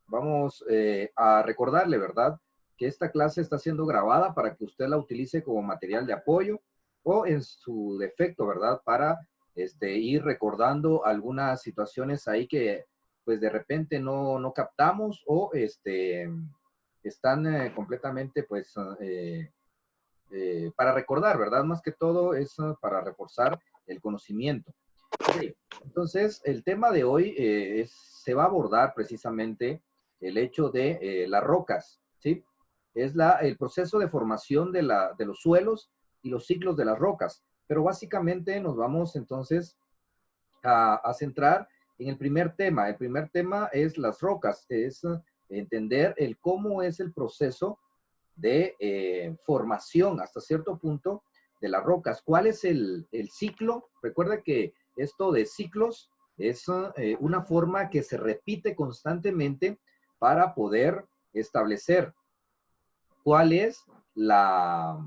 vamos a recordarle, ¿verdad?, que esta clase está siendo grabada para que usted la utilice como material de apoyo o en su defecto, ¿verdad?, para ir recordando algunas situaciones ahí que pues de repente no captamos o están completamente pues para recordar, ¿verdad? Más que todo es para reforzar el conocimiento. Okay. Entonces, el tema de hoy se va a abordar precisamente el hecho de las rocas, ¿sí? Es el proceso de formación de los suelos y los ciclos de las rocas. Pero básicamente nos vamos entonces a centrar en el primer tema. El primer tema es las rocas, es entender el cómo es el proceso de formación hasta cierto punto de las rocas. ¿Cuál es el ciclo? Recuerda que esto de ciclos es una forma que se repite constantemente para poder establecer cuál es la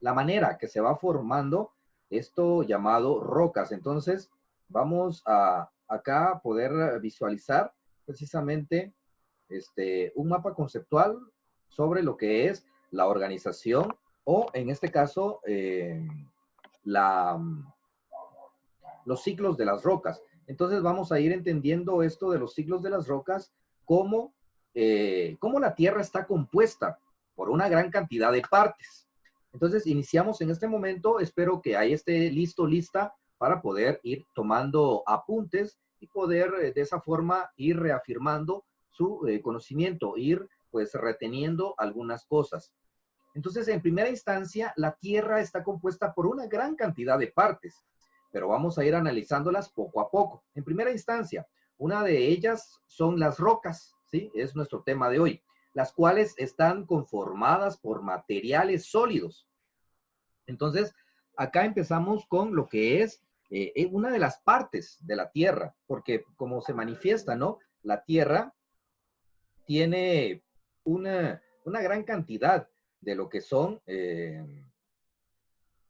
manera que se va formando esto llamado rocas. Entonces, vamos a acá poder visualizar precisamente un mapa conceptual sobre lo que es la organización o, en este caso, la, los ciclos de las rocas. Entonces vamos a ir entendiendo esto de los ciclos de las rocas, cómo la Tierra está compuesta por una gran cantidad de partes. Entonces iniciamos en este momento, espero que ahí esté listo, lista, para poder ir tomando apuntes y poder de esa forma ir reafirmando su conocimiento, ir pues reteniendo algunas cosas. Entonces, en primera instancia, la Tierra está compuesta por una gran cantidad de partes, pero vamos a ir analizándolas poco a poco. En primera instancia, una de ellas son las rocas, ¿sí? Es nuestro tema de hoy, las cuales están conformadas por materiales sólidos. Entonces, acá empezamos con lo que es una de las partes de la Tierra, porque como se manifiesta, ¿no? La Tierra tiene una gran cantidad de lo que son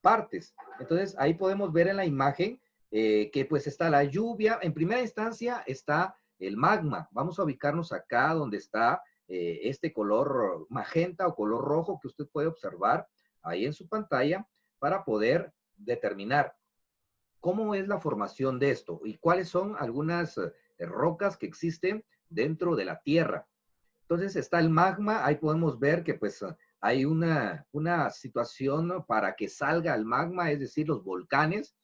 partes. Entonces, ahí podemos ver en la imagen que pues está la lluvia. En primera instancia está el magma. Vamos a ubicarnos acá donde está este color magenta o color rojo que usted puede observar ahí en su pantalla para poder determinar cómo es la formación de esto y cuáles son algunas rocas que existen dentro de la Tierra. Entonces está el magma, ahí podemos ver que pues hay una situación para que salga el magma, es decir, los volcanes,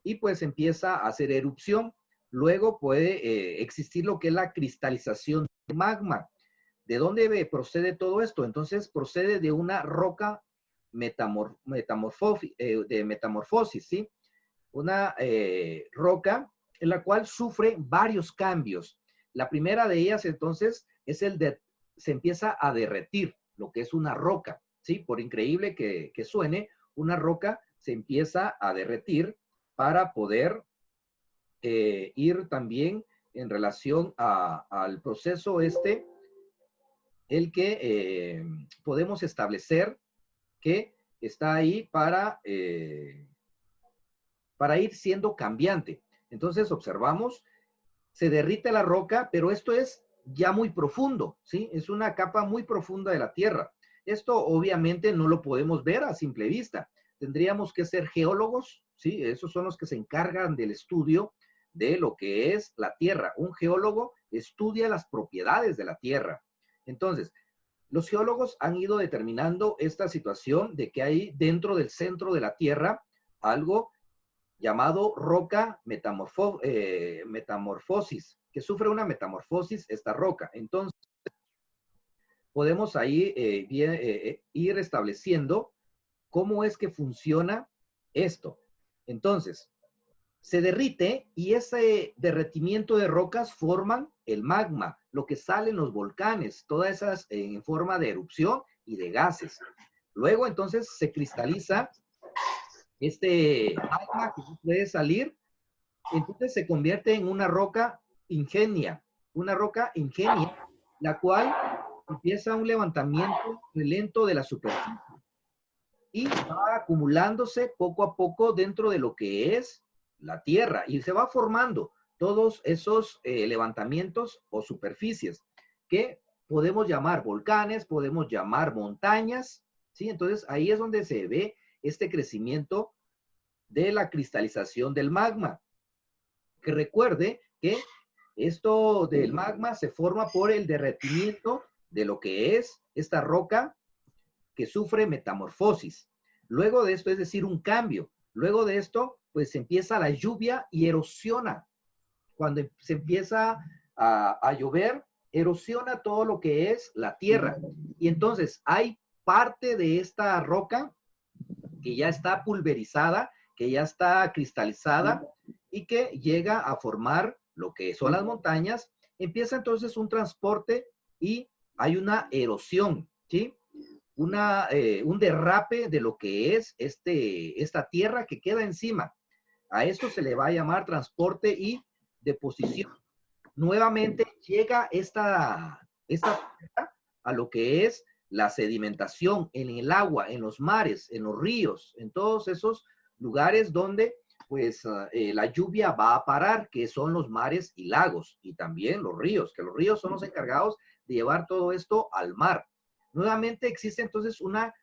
y pues empieza a hacer erupción. Luego puede existir lo que es la cristalización del magma. ¿De dónde procede todo esto? Entonces procede de una roca de metamorfosis, ¿sí? Una roca en la cual sufre varios cambios. La primera de ellas, entonces, es se empieza a derretir, lo que es una roca, ¿sí? Por increíble que suene, una roca se empieza a derretir para poder ir también en relación al proceso el que podemos establecer que está ahí para ir siendo cambiante. Entonces observamos, se derrite la roca, pero esto es ya muy profundo, ¿sí? Es una capa muy profunda de la Tierra. Esto obviamente no lo podemos ver a simple vista. Tendríamos que ser geólogos, ¿sí? Esos son los que se encargan del estudio de lo que es la Tierra. Un geólogo estudia las propiedades de la Tierra. Entonces, los geólogos han ido determinando esta situación de que hay dentro del centro de la Tierra algo llamado roca metamorfosis, que sufre una metamorfosis esta roca. Entonces, podemos ahí ir estableciendo cómo es que funciona esto. Entonces, se derrite y ese derretimiento de rocas forman el magma, lo que sale en los volcanes, todas esas en forma de erupción y de gases. Luego, entonces, se cristaliza este magma que puede salir, entonces se convierte en una roca ingenia, la cual empieza un levantamiento lento de la superficie y va acumulándose poco a poco dentro de lo que es la Tierra y se va formando todos esos levantamientos o superficies. que podemos llamar volcanes, podemos llamar montañas, ¿sí? Entonces ahí es donde se ve este crecimiento de la cristalización del magma. Que recuerde que esto del magma se forma por el derretimiento de lo que es esta roca que sufre metamorfosis. Luego de esto, es decir, un cambio. Luego de esto, pues empieza la lluvia y erosiona. Cuando se empieza a llover, erosiona todo lo que es la tierra. Y entonces hay parte de esta roca que ya está pulverizada, que ya está cristalizada y que llega a formar lo que son las montañas. Empieza entonces un transporte y hay una erosión, ¿sí? Un derrape de lo que es esta tierra que queda encima. A esto se le va a llamar transporte y deposición. Nuevamente llega esta tierra a lo que es la sedimentación en el agua, en los mares, en los ríos, en todos esos lugares donde pues la lluvia va a parar, que son los mares y lagos, y también los ríos, que los ríos son los encargados de llevar todo esto al mar. Nuevamente existe entonces una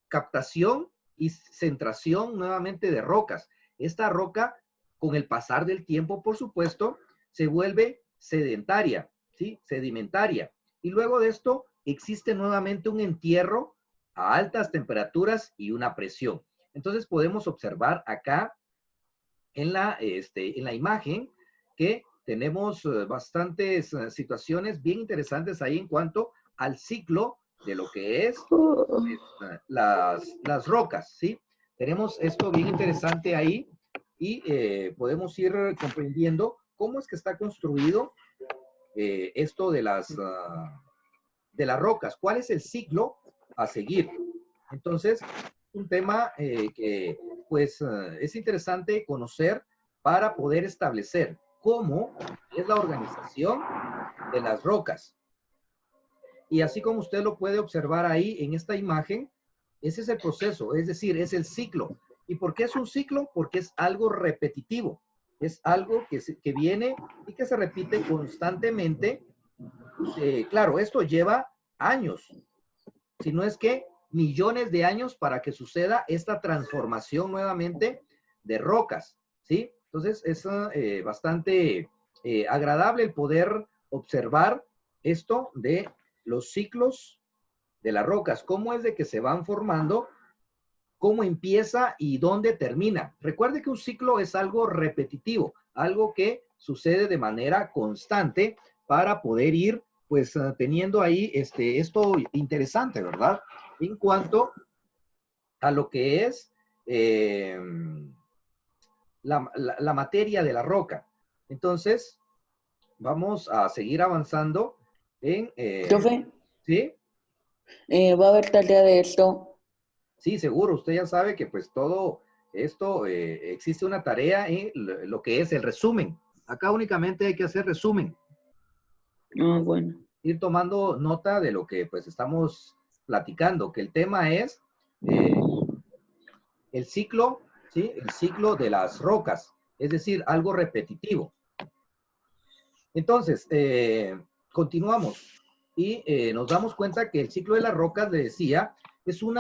captación y centración nuevamente de rocas. Esta roca, con el pasar del tiempo, por supuesto, se vuelve sedentaria, ¿sí? Sedimentaria. Y luego de esto existe nuevamente un entierro a altas temperaturas y una presión. Entonces podemos observar acá en la imagen que tenemos bastantes situaciones bien interesantes ahí en cuanto al ciclo de lo que es las rocas, ¿sí? Tenemos esto bien interesante ahí y podemos ir comprendiendo cómo es que está construido esto de las rocas, cuál es el ciclo a seguir. Entonces, un tema que pues es interesante conocer para poder establecer cómo es la organización de las rocas. Y así como usted lo puede observar ahí en esta imagen, ese es el proceso, es decir, es el ciclo. ¿Y por qué es un ciclo? Porque es algo repetitivo, es algo que viene y que se repite constantemente. Claro, esto lleva años, si no es que millones de años para que suceda esta transformación nuevamente de rocas, ¿sí? Entonces es bastante agradable el poder observar esto de los ciclos de las rocas, cómo es de que se van formando, cómo empieza y dónde termina. Recuerde que un ciclo es algo repetitivo, algo que sucede de manera constante para poder ir pues teniendo ahí esto interesante, ¿verdad? En cuanto a lo que es la materia de la roca. Entonces, vamos a seguir avanzando en... Profe, ¿sí? ¿va a haber tarea de esto? Sí, seguro. Usted ya sabe que pues todo esto, existe una tarea en lo que es el resumen. Acá únicamente hay que hacer resumen. Ah, bueno. Ir tomando nota de lo que pues estamos platicando, que el tema es el ciclo, ¿sí? El ciclo de las rocas, es decir, algo repetitivo. Entonces, continuamos y nos damos cuenta que el ciclo de las rocas, le decía, es un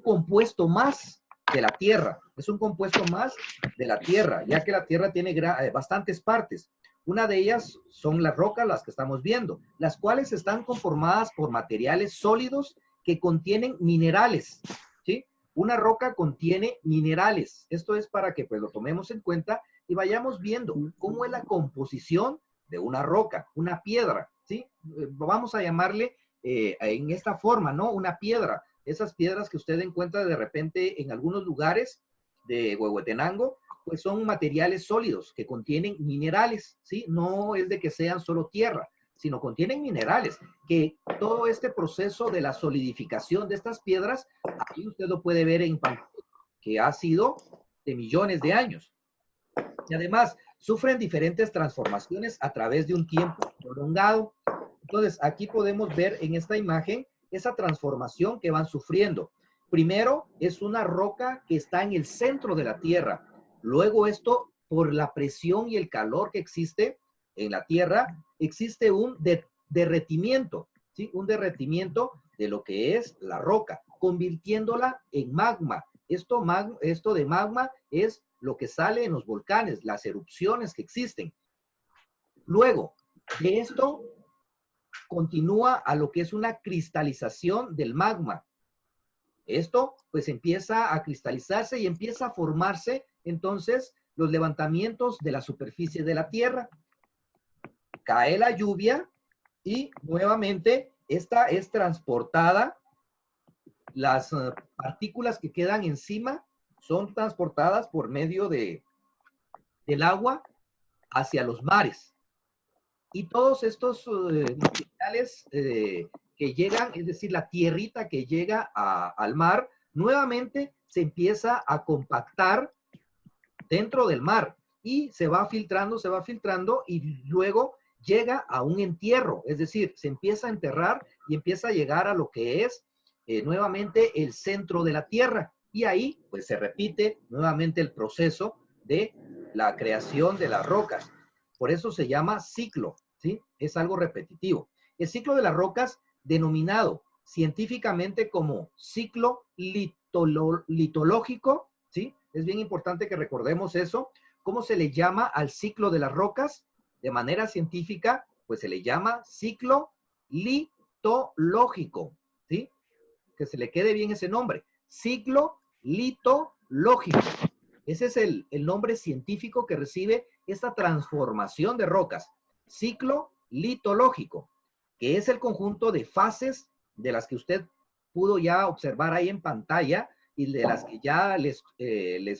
compuesto más de la Tierra, es un compuesto más de la Tierra, ya que la Tierra tiene bastantes partes. Una de ellas son las rocas, las que estamos viendo, las cuales están conformadas por materiales sólidos que contienen minerales, ¿sí? Una roca contiene minerales. Esto es para que pues lo tomemos en cuenta y vayamos viendo cómo es la composición de una roca, una piedra, ¿sí? Vamos a llamarle en esta forma, ¿no? Una piedra. Esas piedras que usted encuentra de repente en algunos lugares de Huehuetenango, pues son materiales sólidos que contienen minerales, ¿sí? No es de que sean solo tierra, sino contienen minerales, que todo este proceso de la solidificación de estas piedras, aquí usted lo puede ver en pantalla, que ha sido de millones de años. Y además, sufren diferentes transformaciones a través de un tiempo prolongado. Entonces, aquí podemos ver en esta imagen esa transformación que van sufriendo. Primero, es una roca que está en el centro de la Tierra. Luego, esto, por la presión y el calor que existe en la Tierra, existe un derretimiento, ¿sí? Un derretimiento de lo que es la roca, convirtiéndola en magma. Esto de magma es lo que sale en los volcanes, las erupciones que existen. Luego de esto continúa a lo que es una cristalización del magma. Esto pues empieza a cristalizarse y empieza a formarse entonces los levantamientos de la superficie de la Tierra. Cae la lluvia y nuevamente esta es transportada. Las partículas que quedan encima son transportadas por medio del agua hacia los mares. Y todos estos materiales que llegan, es decir, la tierrita que llega al mar, nuevamente se empieza a compactar dentro del mar y se va filtrando y luego llega a un entierro, es decir, se empieza a enterrar y empieza a llegar a lo que es nuevamente el centro de la Tierra. Y ahí pues se repite nuevamente el proceso de la creación de las rocas. Por eso se llama ciclo, ¿sí? Es algo repetitivo. El ciclo de las rocas, denominado científicamente como ciclo litológico, ¿sí? Es bien importante que recordemos eso. ¿Cómo se le llama al ciclo de las rocas? De manera científica, pues se le llama ciclo litológico, ¿sí? Que se le quede bien ese nombre. Ciclo litológico. Ese es el nombre científico que recibe esta transformación de rocas. Ciclo litológico, que es el conjunto de fases de las que usted pudo ya observar ahí en pantalla y de las que ya les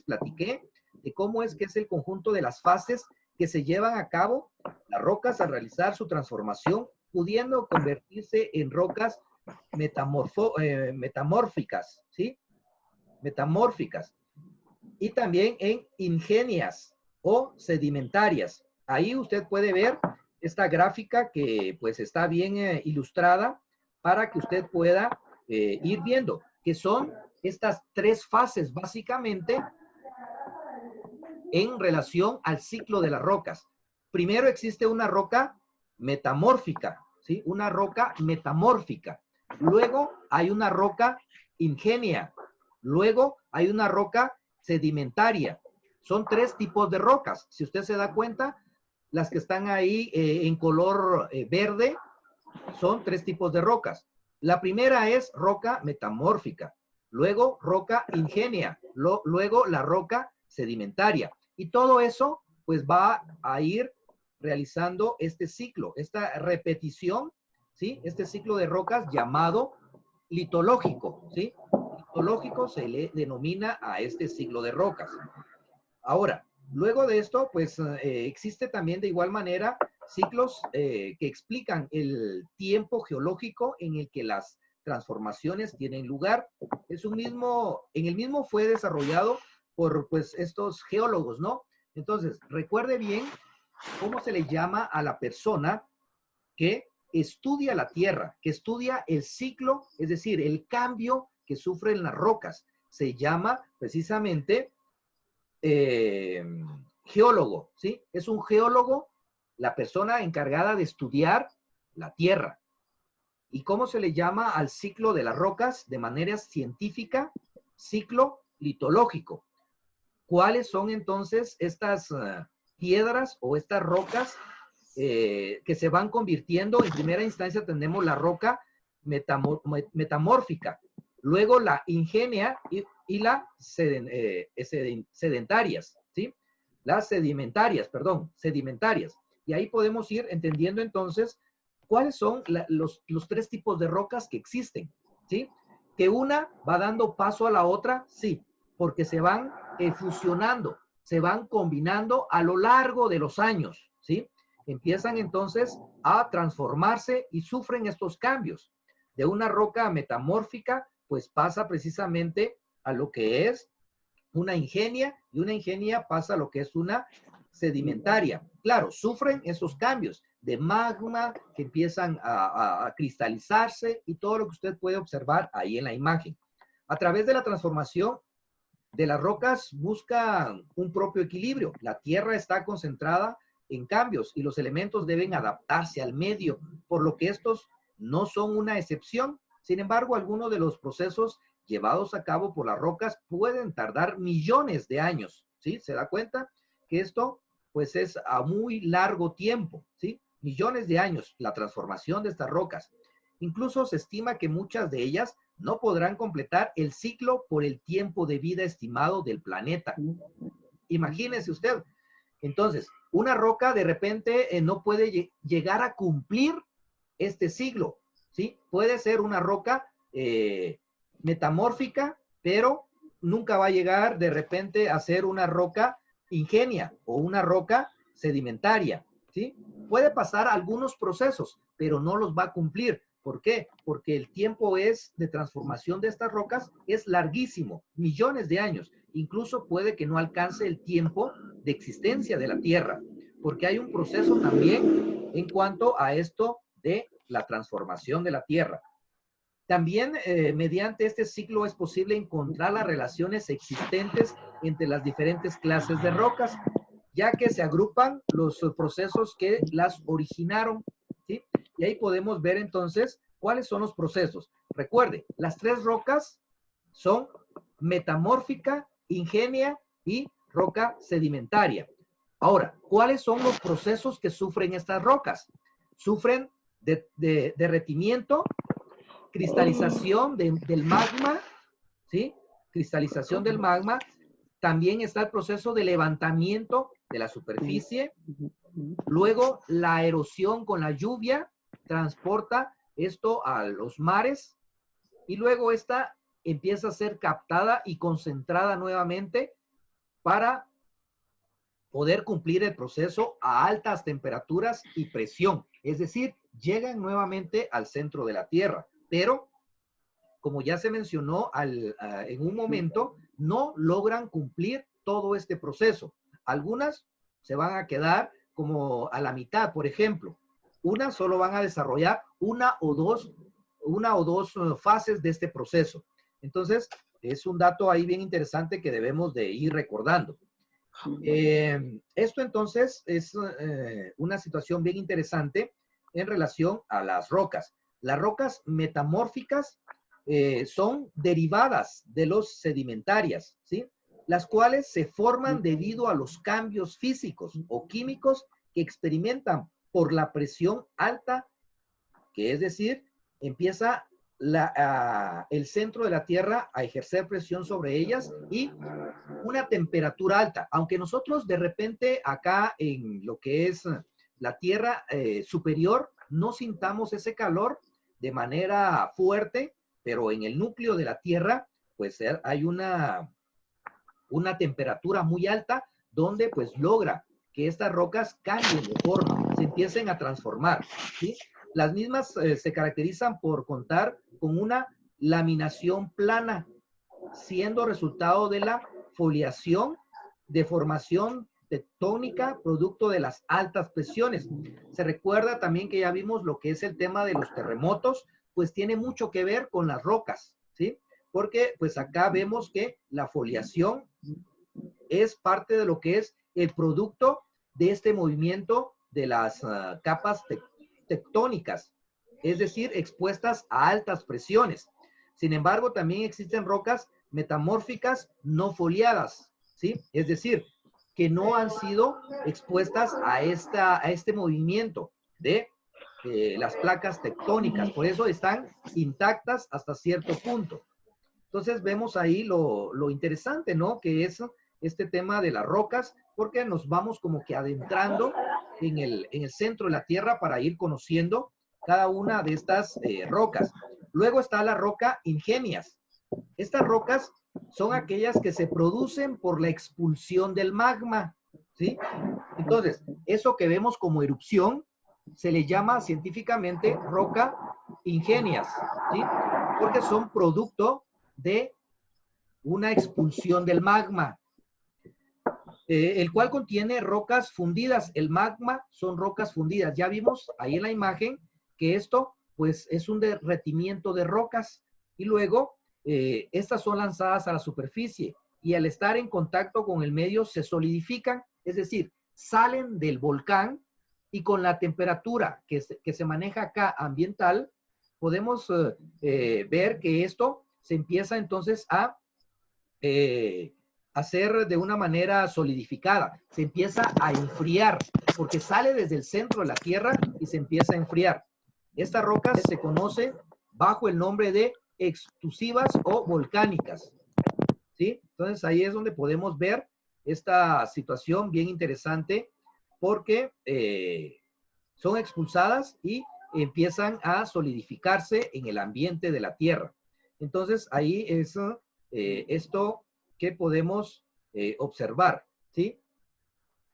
platiqué, de cómo es que es el conjunto de las fases que se llevan a cabo las rocas al realizar su transformación, pudiendo convertirse en rocas metamórficas, ¿sí? Metamórficas. Y también en ingenias o sedimentarias. Ahí usted puede ver esta gráfica que pues está bien ilustrada para que usted pueda ir viendo que son estas tres fases básicamente en relación al ciclo de las rocas. Primero existe una roca metamórfica, ¿sí? Una roca metamórfica. Luego hay una roca ingenia. Luego hay una roca sedimentaria. Son tres tipos de rocas. Si usted se da cuenta, las que están ahí en color verde son tres tipos de rocas. La primera es roca metamórfica. Luego roca ingenia. Luego la roca sedimentaria. Y todo eso pues va a ir realizando este ciclo, esta repetición, ¿sí? Este ciclo de rocas llamado litológico, ¿sí? Litológico se le denomina a este ciclo de rocas. Ahora, luego de esto, pues existe también de igual manera ciclos que explican el tiempo geológico en el que las transformaciones tienen lugar. En el mismo fue desarrollado por pues estos geólogos, ¿no? Entonces, recuerde bien cómo se le llama a la persona que estudia la Tierra, que estudia el ciclo, es decir, el cambio que sufren las rocas. Se llama precisamente geólogo, ¿sí? Es un geólogo, la persona encargada de estudiar la Tierra. ¿Y cómo se le llama al ciclo de las rocas de manera científica? Ciclo litológico. ¿Cuáles son entonces estas piedras o estas rocas que se van convirtiendo? En primera instancia tenemos la roca metamórfica, luego la ingenia y las sedentarias, ¿sí? Las sedimentarias, perdón, sedimentarias. Y ahí podemos ir entendiendo entonces cuáles son los tres tipos de rocas que existen, ¿sí? Que una va dando paso a la otra, sí, porque se van fusionando, se van combinando a lo largo de los años, ¿sí? Empiezan entonces a transformarse y sufren estos cambios. De una roca metamórfica, pues pasa precisamente a lo que es una ingenia, y una ingenia pasa a lo que es una sedimentaria. Claro, sufren esos cambios de magma que empiezan a cristalizarse y todo lo que usted puede observar ahí en la imagen. A través de la transformación de las rocas buscan un propio equilibrio. La Tierra está concentrada en cambios y los elementos deben adaptarse al medio, por lo que estos no son una excepción. Sin embargo, algunos de los procesos llevados a cabo por las rocas pueden tardar millones de años, ¿sí? ¿Se da cuenta? Que esto, pues, es a muy largo tiempo, ¿sí? Millones de años, la transformación de estas rocas. Incluso se estima que muchas de ellas no podrán completar el ciclo por el tiempo de vida estimado del planeta. Imagínese usted. Entonces, una roca de repente no puede llegar a cumplir este siglo, ¿sí? Puede ser una roca metamórfica, pero nunca va a llegar de repente a ser una roca ígnea o una roca sedimentaria, ¿sí? Puede pasar algunos procesos, pero no los va a cumplir. ¿Por qué? Porque el tiempo de transformación de estas rocas es larguísimo, millones de años. Incluso puede que no alcance el tiempo de existencia de la Tierra, porque hay un proceso también en cuanto a esto de la transformación de la Tierra. También mediante este ciclo es posible encontrar las relaciones existentes entre las diferentes clases de rocas, ya que se agrupan los procesos que las originaron, ¿sí? Y ahí podemos ver entonces cuáles son los procesos. Recuerde, las tres rocas son metamórfica, ígnea y roca sedimentaria. Ahora, ¿cuáles son los procesos que sufren estas rocas? Sufren de derretimiento, cristalización del magma, ¿sí? Cristalización del magma. También está el proceso de levantamiento de la superficie. Luego, la erosión con la lluvia transporta esto a los mares. Y luego esta empieza a ser captada y concentrada nuevamente para poder cumplir el proceso a altas temperaturas y presión. Es decir, llegan nuevamente al centro de la Tierra. Pero, como ya se mencionó en un momento, no logran cumplir todo este proceso. Algunas se van a quedar como a la mitad, por ejemplo. Unas solo van a desarrollar una o dos fases de este proceso. Entonces, es un dato ahí bien interesante que debemos de ir recordando. Esto entonces es una situación bien interesante en relación a las rocas. Las rocas metamórficas son derivadas de los sedimentarias, ¿sí? Las cuales se forman debido a los cambios físicos o químicos que experimentan por la presión alta, que es decir, empieza el centro de la Tierra a ejercer presión sobre ellas y una temperatura alta. Aunque nosotros de repente acá en lo que es la Tierra superior no sintamos ese calor de manera fuerte, pero en el núcleo de la Tierra pues hay una temperatura muy alta donde pues logra que estas rocas cambien de forma, se empiecen a transformar, ¿sí? Las mismas se caracterizan por contar con una laminación plana, siendo resultado de la foliación, deformación tectónica, producto de las altas presiones. Se recuerda también que ya vimos lo que es el tema de los terremotos, pues tiene mucho que ver con las rocas, ¿sí? Porque pues acá vemos que la foliación es parte de lo que es el producto de este movimiento de las capas tectónicas, es decir, expuestas a altas presiones. Sin embargo, también existen rocas metamórficas no foliadas, ¿sí? Es decir, que no han sido expuestas a este movimiento de las placas tectónicas. Por eso están intactas hasta cierto punto. Entonces vemos ahí lo interesante, ¿no? Que es este tema de las rocas, porque nos vamos como que adentrando en el centro de la Tierra para ir conociendo cada una de estas rocas. Luego está la roca ígneas. Estas rocas son aquellas que se producen por la expulsión del magma, ¿sí? Entonces, eso que vemos como erupción se le llama científicamente roca ígneas, ¿sí? Porque son producto de una expulsión del magma, el cual contiene rocas fundidas. El magma son rocas fundidas. Ya vimos ahí en la imagen que esto, pues, es un derretimiento de rocas y luego estas son lanzadas a la superficie y al estar en contacto con el medio se solidifican, es decir, salen del volcán y con la temperatura que se maneja acá ambiental, podemos ver que esto se empieza entonces a hacer de una manera solidificada, se empieza a enfriar, porque sale desde el centro de la Tierra y se empieza a enfriar. Estas rocas se conocen bajo el nombre de extrusivas o volcánicas, ¿sí? Entonces ahí es donde podemos ver esta situación bien interesante, porque son expulsadas y empiezan a solidificarse en el ambiente de la Tierra. Entonces ahí es esto que podemos observar, ¿sí?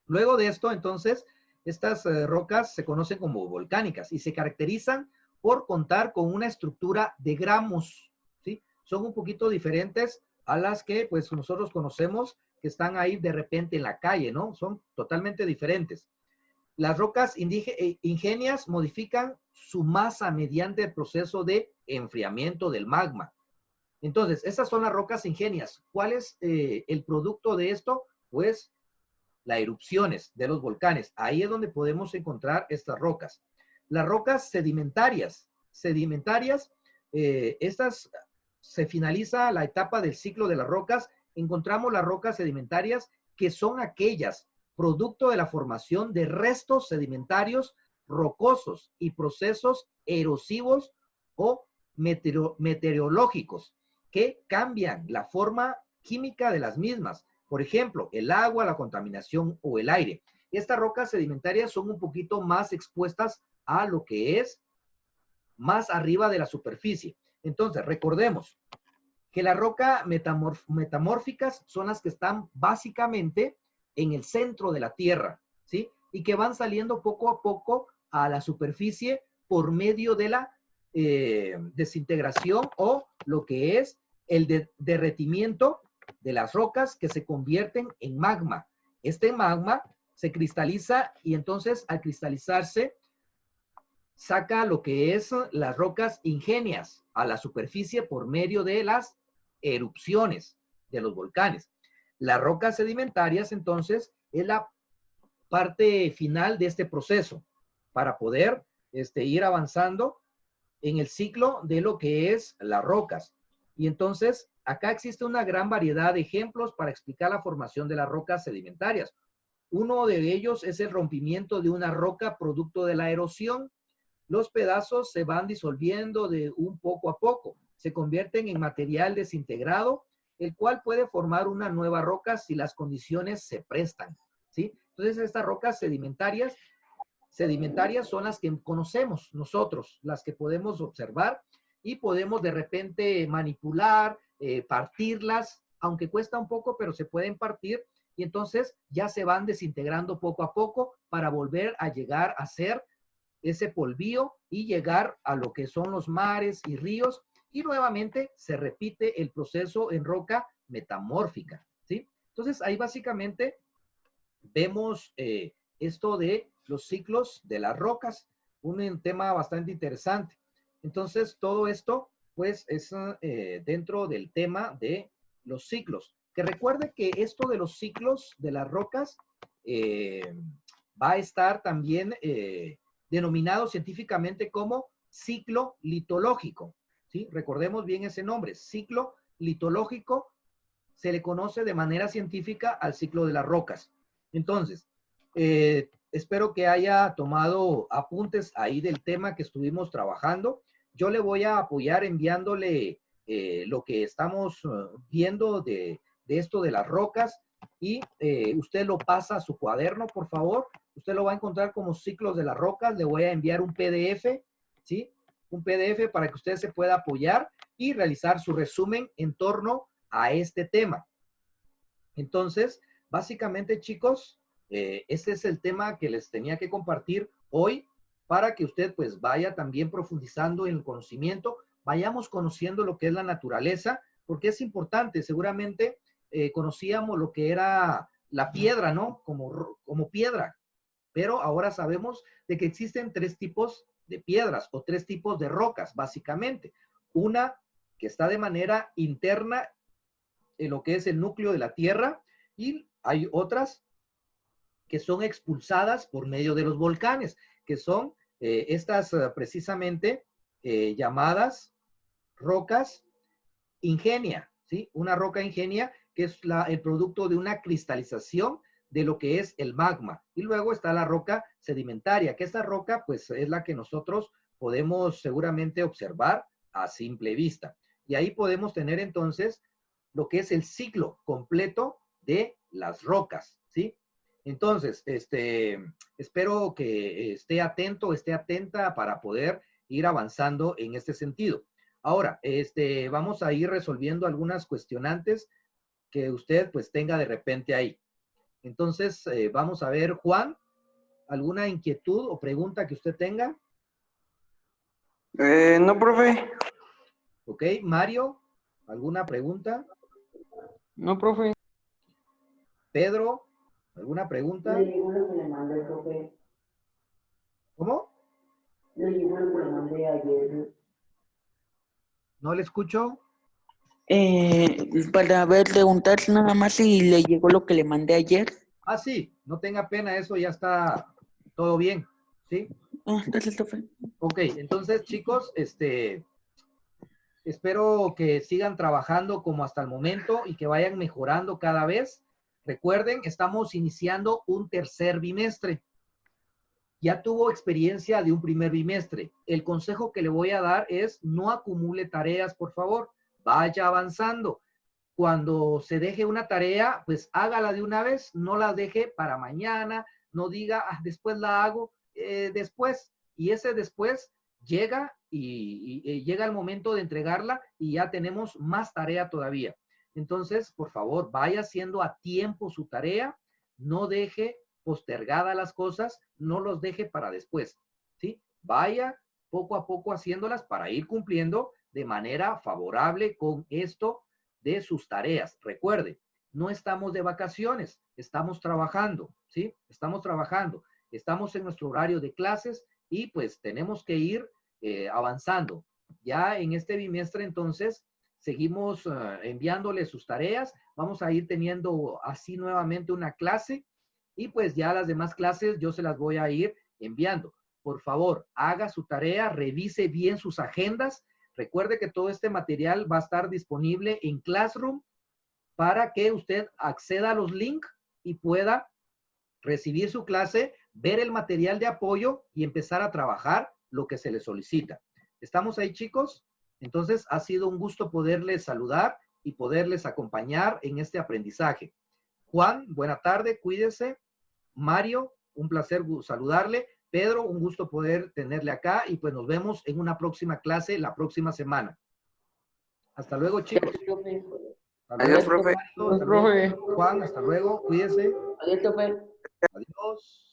Luego de esto, entonces, estas rocas se conocen como volcánicas y se caracterizan por contar con una estructura de gramos, ¿sí? Son un poquito diferentes a las que, pues, nosotros conocemos que están ahí de repente en la calle, ¿no? Son totalmente diferentes. Las rocas ingenias modifican su masa mediante el proceso de enfriamiento del magma. Entonces, esas son las rocas ingenias. ¿Cuál es el producto de esto? Pues las erupciones de los volcanes. Ahí es donde podemos encontrar estas rocas. Las rocas sedimentarias. Estas se finaliza la etapa del ciclo de las rocas. Encontramos las rocas sedimentarias que son aquellas producto de la formación de restos sedimentarios rocosos y procesos erosivos o meteorológicos que cambian la forma química de las mismas. Por ejemplo, el agua, la contaminación o el aire. Estas rocas sedimentarias son un poquito más expuestas a lo que es más arriba de la superficie. Entonces, recordemos que las rocas metamórficas son las que están básicamente en el centro de la Tierra, ¿sí? Y que van saliendo poco a poco a la superficie por medio de la desintegración o lo que es el derretimiento de las rocas que se convierten en magma. Este magma se cristaliza y entonces al cristalizarse saca lo que es las rocas ingenias a la superficie por medio de las erupciones de los volcanes. Las rocas sedimentarias entonces es la parte final de este proceso para poder ir avanzando en el ciclo de lo que es las rocas. Y entonces acá existe una gran variedad de ejemplos para explicar la formación de las rocas sedimentarias. Uno de ellos es el rompimiento de una roca producto de la erosión. Los pedazos se van disolviendo de un poco a poco, se convierten en material desintegrado, el cual puede formar una nueva roca si las condiciones se prestan, ¿sí? Entonces estas rocas sedimentarias son las que conocemos nosotros, las que podemos observar y podemos de repente manipular, partirlas, aunque cuesta un poco, pero se pueden partir y entonces ya se van desintegrando poco a poco para volver a llegar a ser ese polvío y llegar a lo que son los mares y ríos y nuevamente se repite el proceso en roca metamórfica, ¿sí? Entonces ahí básicamente vemos esto de los ciclos de las rocas, un tema bastante interesante. Entonces todo esto pues es dentro del tema de los ciclos. Que recuerde que esto de los ciclos de las rocas va a estar también denominado científicamente como ciclo litológico, ¿sí? Recordemos bien ese nombre, ciclo litológico, se le conoce de manera científica al ciclo de las rocas. Entonces, espero que haya tomado apuntes ahí del tema que estuvimos trabajando. Yo le voy a apoyar enviándole lo que estamos viendo de esto de las rocas y usted lo pasa a su cuaderno, por favor. Usted lo va a encontrar como ciclos de las rocas. Le voy a enviar un PDF, ¿sí? Un PDF para que usted se pueda apoyar y realizar su resumen en torno a este tema. Entonces, básicamente, chicos, este es el tema que les tenía que compartir hoy para que usted pues vaya también profundizando en el conocimiento, vayamos conociendo lo que es la naturaleza, porque es importante. Seguramente conocíamos lo que era la piedra, ¿no? Como piedra, pero ahora sabemos de que existen tres tipos de piedras o tres tipos de rocas, básicamente. Una que está de manera interna en lo que es el núcleo de la Tierra y hay otras que son expulsadas por medio de los volcanes, que son estas precisamente llamadas rocas ingenia, ¿sí? Una roca ingenia que es el producto de una cristalización de lo que es el magma. Y luego está la roca sedimentaria, que esta roca pues es la que nosotros podemos seguramente observar a simple vista. Y ahí podemos tener entonces lo que es el ciclo completo de las rocas, ¿sí? Entonces, espero que esté atento, esté atenta para poder ir avanzando en este sentido. Ahora, vamos a ir resolviendo algunas cuestionantes que usted pues tenga de repente ahí. Entonces, vamos a ver, Juan, ¿alguna inquietud o pregunta que usted tenga? No, profe. Ok, Mario, ¿alguna pregunta? No, profe. Pedro, ¿alguna pregunta? Le llegó lo que le mandé, profe. ¿Cómo? Le llegó lo que le mandé ayer. ¿No le escucho? Para ver, preguntar nada más si le llegó lo que le mandé ayer. Ah, sí, no tenga pena, eso ya está todo bien, ¿sí? Ah, gracias, profe. Ok, entonces, chicos, espero que sigan trabajando como hasta el momento y que vayan mejorando cada vez. Recuerden, estamos iniciando un tercer bimestre. Ya tuvo experiencia de un primer bimestre. El consejo que le voy a dar es no acumule tareas, por favor. Vaya avanzando. Cuando se deje una tarea, pues hágala de una vez, no la deje para mañana, no diga, después la hago, después. Y ese después llega y llega el momento de entregarla y ya tenemos más tarea todavía. Entonces, por favor, vaya haciendo a tiempo su tarea, no deje postergada las cosas, no los deje para después, ¿sí? Vaya poco a poco haciéndolas para ir cumpliendo de manera favorable con esto de sus tareas. Recuerde, no estamos de vacaciones, estamos trabajando, ¿sí? Estamos trabajando, estamos en nuestro horario de clases y pues tenemos que ir avanzando. Ya en este bimestre entonces seguimos enviándole sus tareas, vamos a ir teniendo así nuevamente una clase y pues ya las demás clases yo se las voy a ir enviando. Por favor, haga su tarea, revise bien sus agendas. Recuerde que todo este material va a estar disponible en Classroom para que usted acceda a los links y pueda recibir su clase, ver el material de apoyo y empezar a trabajar lo que se le solicita. ¿Estamos ahí, chicos? Entonces, ha sido un gusto poderles saludar y poderles acompañar en este aprendizaje. Juan, buena tarde, cuídese. Mario, un placer saludarle. Pedro, un gusto poder tenerle acá y pues nos vemos en una próxima clase la próxima semana. Hasta luego, chicos. Hasta Adiós, luego, profe. Mario. Hasta luego, Juan. Hasta luego. Cuídense. Adiós, profe. Adiós.